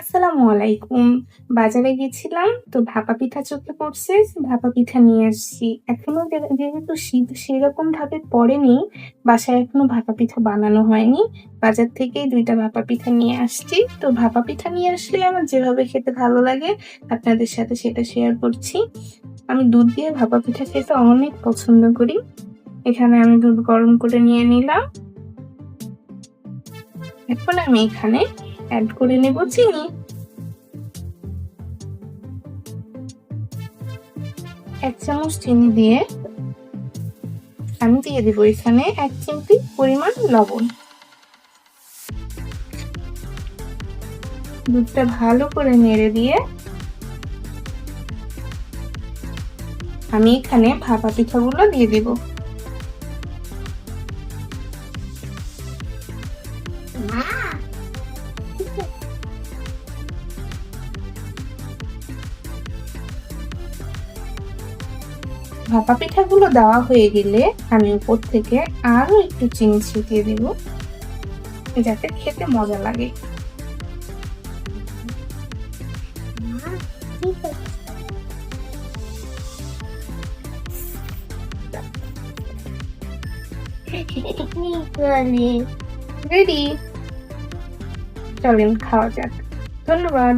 আসসালামু আলাইকুম। বাজারে গেছিলাম তো ভাপা পিঠা চোখে পড়ছে, ভাপা পিঠা নিয়ে আসছি। এখনো যেহেতু শীত সেরকম ভাবে পড়েনি, বাসায় এখনো ভাপা পিঠা বানানো হয়নি। বাজার থেকেই ২ টা ভাপা পিঠা নিয়ে আসছি। তো ভাপা পিঠা নিয়ে আসলে আমার যেভাবে খেতে ভালো লাগে আপনাদের সাথে সেটা শেয়ার করছি। আমি দুধ দিয়ে ভাপা পিঠা খেতে অনেক পছন্দ করি। এখানে আমি দুধ গরম করে নিয়ে নিলাম। এখন আমি এখানে এড করে নেব চিনি। ১ চামচ চিনি দিয়ে আমি দিয়ে দিব এখানে ১ চিমটি পরিমাণ লবণ। দুধটা ভালো করে নেড়ে দিয়ে আমি এখানে ভাপা পিঠাগুলো দিয়ে দিব। ভাপা পিঠাগুলো দেওয়া হয়ে গেলে আমি উপর থেকে আরো একটু চিনি ছিটিয়ে দিব যাতে খেতে মজা লাগে। রেডি, চলেন খাওয়া যাক। ধন্যবাদ।